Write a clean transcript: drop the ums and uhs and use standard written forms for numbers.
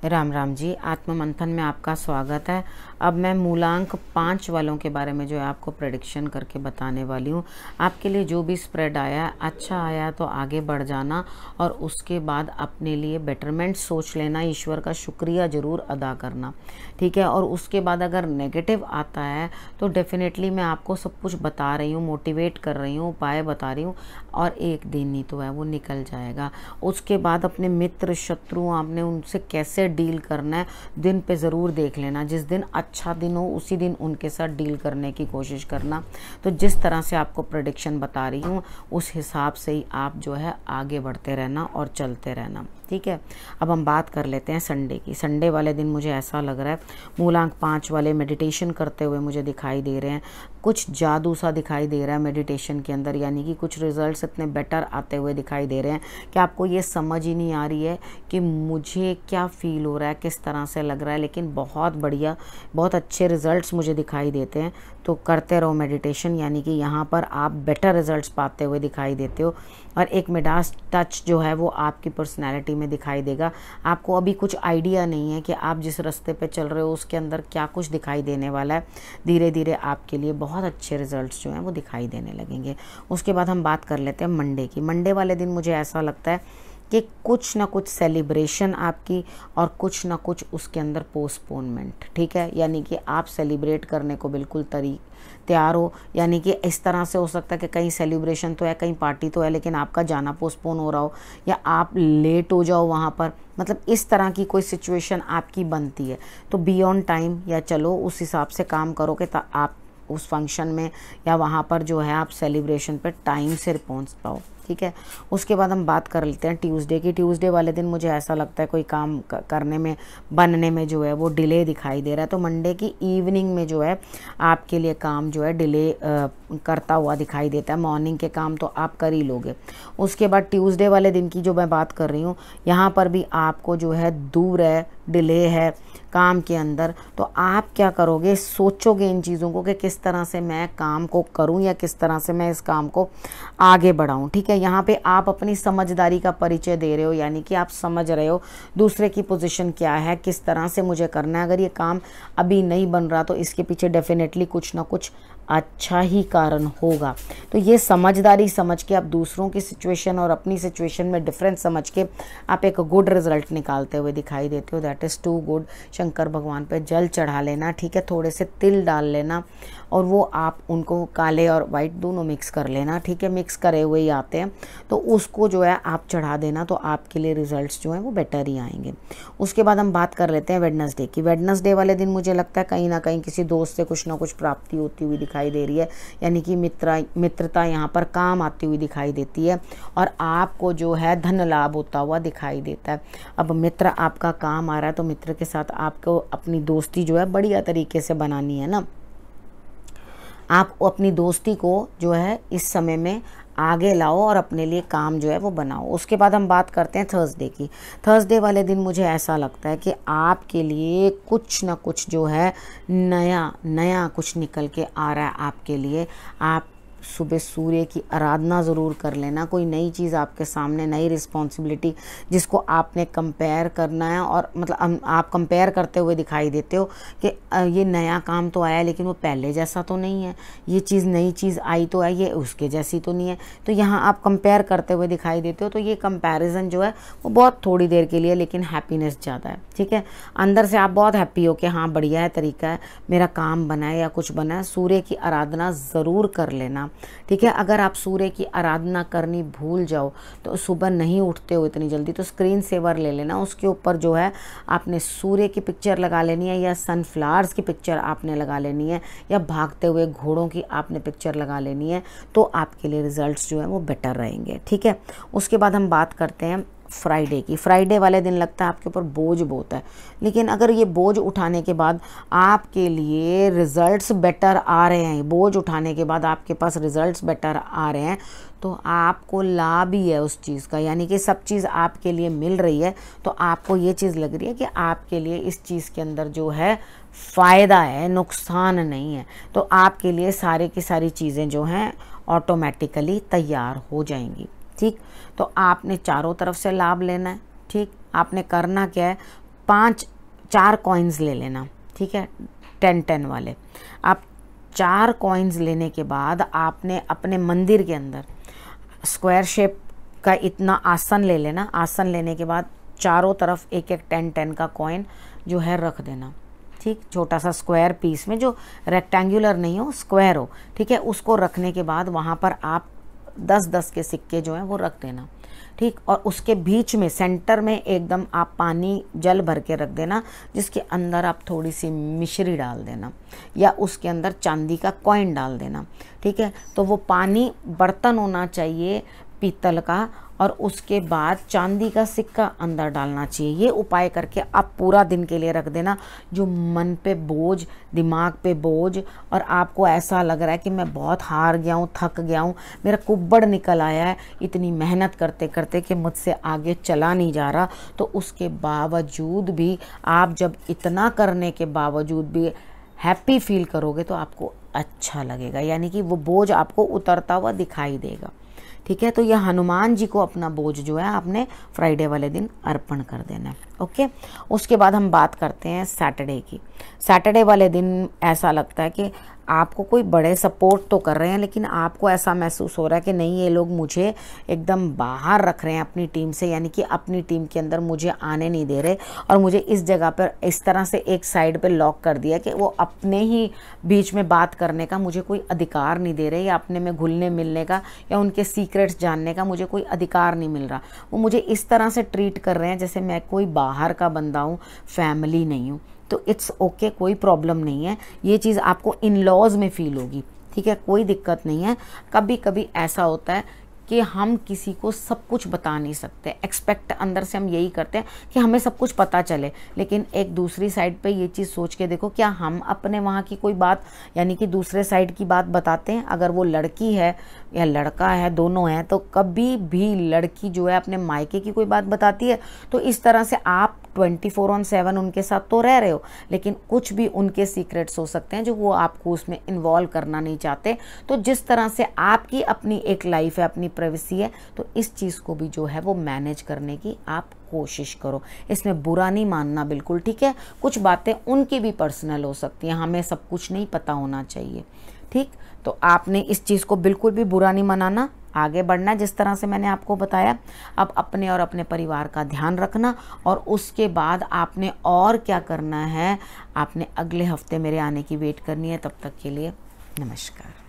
राम राम जी। आत्म मंथन में आपका स्वागत है। अब मैं मूलांक 5 वालों के बारे में जो है आपको प्रेडिक्शन करके बताने वाली हूँ। आपके लिए जो भी स्प्रेड आया अच्छा आया तो आगे बढ़ जाना और उसके बाद अपने लिए बेटरमेंट सोच लेना, ईश्वर का शुक्रिया ज़रूर अदा करना, ठीक है। और उसके बाद अगर नेगेटिव आता है तो डेफिनेटली मैं आपको सब कुछ बता रही हूँ, मोटिवेट कर रही हूँ, उपाय बता रही हूँ और एक दिन ही तो है वो निकल जाएगा। उसके बाद अपने मित्र शत्रु आपने उनसे कैसे डील करना है दिन पे ज़रूर देख लेना। जिस दिन अच्छा दिन हो उसी दिन उनके साथ डील करने की कोशिश करना। तो जिस तरह से आपको प्रेडिक्शन बता रही हूँ उस हिसाब से ही आप जो है आगे बढ़ते रहना और चलते रहना, ठीक है। अब हम बात कर लेते हैं संडे की। संडे वाले दिन मुझे ऐसा लग रहा है मूलांक 5 वाले मेडिटेशन करते हुए मुझे दिखाई दे रहे हैं। कुछ जादू सा दिखाई दे रहा है मेडिटेशन के अंदर, यानी कि कुछ रिजल्ट्स इतने बेटर आते हुए दिखाई दे रहे हैं कि आपको ये समझ ही नहीं आ रही है कि मुझे क्या फील हो रहा है, किस तरह से लग रहा है, लेकिन बहुत बढ़िया, बहुत अच्छे रिजल्ट्स मुझे दिखाई देते हैं। तो करते रहो मेडिटेशन, यानी कि यहाँ पर आप बेटर रिजल्ट्स पाते हुए दिखाई देते हो और एक मिडास टच जो है वो आपकी पर्सनैलिटी में दिखाई देगा। आपको अभी कुछ आइडिया नहीं है कि आप जिस रास्ते पे चल रहे हो उसके अंदर क्या कुछ दिखाई देने वाला है। धीरे धीरे आपके लिए बहुत अच्छे रिजल्ट्स जो हैं वो दिखाई देने लगेंगे। उसके बाद हम बात कर लेते हैं मंडे की। मंडे वाले दिन मुझे ऐसा लगता है कि कुछ ना कुछ सेलिब्रेशन आपकी और कुछ ना कुछ उसके अंदर पोस्टपोनमेंट, ठीक है। यानी कि आप सेलिब्रेट करने को बिल्कुल तैयार हो, यानी कि इस तरह से हो सकता है कि कहीं सेलिब्रेशन तो है, कहीं पार्टी तो है, लेकिन आपका जाना पोस्टपोन हो रहा हो या आप लेट हो जाओ वहाँ पर, मतलब इस तरह की कोई सिचुएशन आपकी बनती है। तो बी ऑन टाइम या चलो उस हिसाब से काम करो कि आप उस फंक्शन में या वहाँ पर जो है आप सेलिब्रेशन पर टाइम से पहुँच पाओ, ठीक है। उसके बाद हम बात कर लेते हैं ट्यूसडे की। ट्यूसडे वाले दिन मुझे ऐसा लगता है कोई काम करने में, बनने में जो है वो डिले दिखाई दे रहा है। तो मंडे की इवनिंग में जो है आपके लिए काम जो है डिले करता हुआ दिखाई देता है। मॉर्निंग के काम तो आप कर ही लोगे। उसके बाद ट्यूसडे वाले दिन की जो मैं बात कर रही हूँ यहाँ पर भी आपको जो है दूर है, डिले है काम के अंदर। तो आप क्या करोगे, सोचोगे इन चीज़ों को कि किस तरह से मैं काम को करूं या किस तरह से मैं इस काम को आगे बढ़ाऊं, ठीक है। यहाँ पे आप अपनी समझदारी का परिचय दे रहे हो, यानी कि आप समझ रहे हो दूसरे की पोजीशन क्या है, किस तरह से मुझे करना है। अगर ये काम अभी नहीं बन रहा तो इसके पीछे डेफिनेटली कुछ ना कुछ अच्छा ही कारण होगा। तो ये समझदारी समझ के आप दूसरों की सिचुएशन और अपनी सिचुएशन में डिफरेंस समझ के आप एक गुड रिजल्ट निकालते हुए दिखाई देते हो। That is too good. Shankar भगवान पे जल चढ़ा लेना, ठीक है, थोड़े से तिल डाल लेना और वो आप उनको काले और वाइट दोनों मिक्स कर लेना, ठीक है। मिक्स करे हुए ही आते हैं तो उसको जो है आप चढ़ा देना, तो आपके लिए रिजल्ट्स जो हैं वो बेटर ही आएंगे। उसके बाद हम बात कर लेते हैं वेडनेसडे की। वेडनेसडे वाले दिन मुझे लगता है कहीं ना कहीं किसी दोस्त से कुछ ना कुछ प्राप्ति होती हुई दिखाई दे रही है, यानी कि मित्रता यहाँ पर काम आती हुई दिखाई देती है और आपको जो है धन लाभ होता हुआ दिखाई देता है। अब मित्र आपका काम आ रहा है तो मित्र के साथ आपको अपनी दोस्ती जो है बढ़िया तरीके से बनानी है ना। आप अपनी दोस्ती को जो है इस समय में आगे लाओ और अपने लिए काम जो है वो बनाओ। उसके बाद हम बात करते हैं थर्सडे की। थर्सडे वाले दिन मुझे ऐसा लगता है कि आपके लिए कुछ ना कुछ जो है नया कुछ निकल के आ रहा है आपके लिए। आप सुबह सूर्य की आराधना ज़रूर कर लेना। कोई नई चीज़ आपके सामने, नई रिस्पॉन्सिबिलिटी जिसको आपने कंपेयर करना है और मतलब आप कंपेयर करते हुए दिखाई देते हो कि ये नया काम तो आया लेकिन वो पहले जैसा तो नहीं है, ये चीज़ नई चीज़ आई तो है, ये उसके जैसी तो नहीं है। तो यहाँ आप कंपेयर करते हुए दिखाई देते हो। तो ये कंपैरिजन जो है वो बहुत थोड़ी देर के लिए, लेकिन हैप्पीनेस ज़्यादा है, ठीक है। अंदर से आप बहुत हैप्पी हो कि हाँ बढ़िया है, तरीका है, मेरा काम बना है या कुछ बना है। सूर्य की आराधना ज़रूर कर लेना, ठीक है। अगर आप सूर्य की आराधना करनी भूल जाओ तो सुबह नहीं उठते हो इतनी जल्दी तो स्क्रीन सेवर ले लेना। उसके ऊपर जो है आपने सूर्य की पिक्चर लगा लेनी है या सनफ्लावर्स की पिक्चर आपने लगा लेनी है या भागते हुए घोड़ों की आपने पिक्चर लगा लेनी है। तो आपके लिए रिजल्ट्स जो है वो बेटर रहेंगे, ठीक है। उसके बाद हम बात करते हैं फ्राइडे की। फ्राइडे वाले दिन लगता है आपके ऊपर बोझ बहुत है, लेकिन अगर ये बोझ उठाने के बाद आपके लिए रिजल्ट्स बेटर आ रहे हैं, बोझ उठाने के बाद आपके पास रिजल्ट्स बेटर आ रहे हैं तो आपको लाभ ही है उस चीज़ का, यानी कि सब चीज़ आपके लिए मिल रही है। तो आपको ये चीज़ लग रही है कि आपके लिए इस चीज़ के अंदर जो है फ़ायदा है, नुकसान नहीं है। तो आपके लिए सारी की सारी चीज़ें जो हैं ऑटोमेटिकली तैयार हो जाएंगी, ठीक। तो आपने चारों तरफ से लाभ लेना है, ठीक। आपने करना क्या है, 4 कॉइन्स ले लेना, ठीक है, 10-10 वाले। आप 4 कॉइन्स लेने के बाद आपने अपने मंदिर के अंदर स्क्वायर शेप का इतना आसन ले लेना। आसन लेने के बाद चारों तरफ एक 10-10 का कॉइन जो है रख देना, ठीक, छोटा सा स्क्वायर पीस में, जो रेक्टेंगुलर नहीं हो, स्क्वायर हो, ठीक है। उसको रखने के बाद वहाँ पर आप 10-10 के सिक्के जो हैं वो रख देना, ठीक। और उसके बीच में सेंटर में एकदम आप पानी जल भर के रख देना, जिसके अंदर आप थोड़ी सी मिश्री डाल देना या उसके अंदर चांदी का कॉइन डाल देना, ठीक है। तो वो पानी बर्तन होना चाहिए पीतल का, और उसके बाद चांदी का सिक्का अंदर डालना चाहिए। ये उपाय करके आप पूरा दिन के लिए रख देना। जो मन पे बोझ, दिमाग पे बोझ, और आपको ऐसा लग रहा है कि मैं बहुत हार गया हूँ, थक गया हूँ, मेरा कुब्बड़ निकल आया है इतनी मेहनत करते करते कि मुझसे आगे चला नहीं जा रहा, तो उसके बावजूद भी आप जब इतना करने के बावजूद भी हैप्पी फील करोगे तो आपको अच्छा लगेगा, यानी कि वो बोझ आपको उतरता हुआ दिखाई देगा, ठीक है। तो यह हनुमान जी को अपना बोझ जो है आपने फ्राइडे वाले दिन अर्पण कर देना है, ओके। उसके बाद हम बात करते हैं सैटरडे की। सैटरडे वाले दिन ऐसा लगता है कि आपको कोई बड़े सपोर्ट तो कर रहे हैं, लेकिन आपको ऐसा महसूस हो रहा है कि नहीं, ये लोग मुझे एकदम बाहर रख रहे हैं अपनी टीम से, यानी कि अपनी टीम के अंदर मुझे आने नहीं दे रहे, और मुझे इस जगह पर इस तरह से एक साइड पे लॉक कर दिया कि वो अपने ही बीच में बात करने का मुझे कोई अधिकार नहीं दे रहे, या अपने में घुलने मिलने का या उनके सीक्रेट्स जानने का मुझे कोई अधिकार नहीं मिल रहा। वो मुझे इस तरह से ट्रीट कर रहे हैं जैसे मैं कोई बाहर का बंदा हूँ, फैमिली नहीं हूँ। तो इट्स ओके, कोई प्रॉब्लम नहीं है। ये चीज़ आपको इन लॉज में फील होगी, ठीक है, कोई दिक्कत नहीं है। कभी कभी ऐसा होता है कि हम किसी को सब कुछ बता नहीं सकते, एक्सपेक्ट अंदर से हम यही करते हैं कि हमें सब कुछ पता चले, लेकिन एक दूसरी साइड पे ये चीज़ सोच के देखो, क्या हम अपने वहाँ की कोई बात, यानी कि दूसरे साइड की बात बताते हैं? अगर वो लड़की है या लड़का है, दोनों हैं, तो कभी भी लड़की जो है अपने मायके की कोई बात बताती है? तो इस तरह से आप 24/7 उनके साथ तो रह रहे हो, लेकिन कुछ भी उनके सीक्रेट्स हो सकते हैं जो वो आपको उसमें इन्वॉल्व करना नहीं चाहते। तो जिस तरह से आपकी अपनी एक लाइफ है, अपनी प्राइवेसी है, तो इस चीज़ को भी जो है वो मैनेज करने की आप कोशिश करो। इसमें बुरा नहीं मानना बिल्कुल, ठीक है। कुछ बातें उनकी भी पर्सनल हो सकती हैं, हमें सब कुछ नहीं पता होना चाहिए, ठीक। तो आपने इस चीज़ को बिल्कुल भी बुरा नहीं मनाना, आगे बढ़ना जिस तरह से मैंने आपको बताया। अब अपने और अपने परिवार का ध्यान रखना, और उसके बाद आपने और क्या करना है, आपने अगले हफ्ते मेरे आने की वेट करनी है। तब तक के लिए नमस्कार।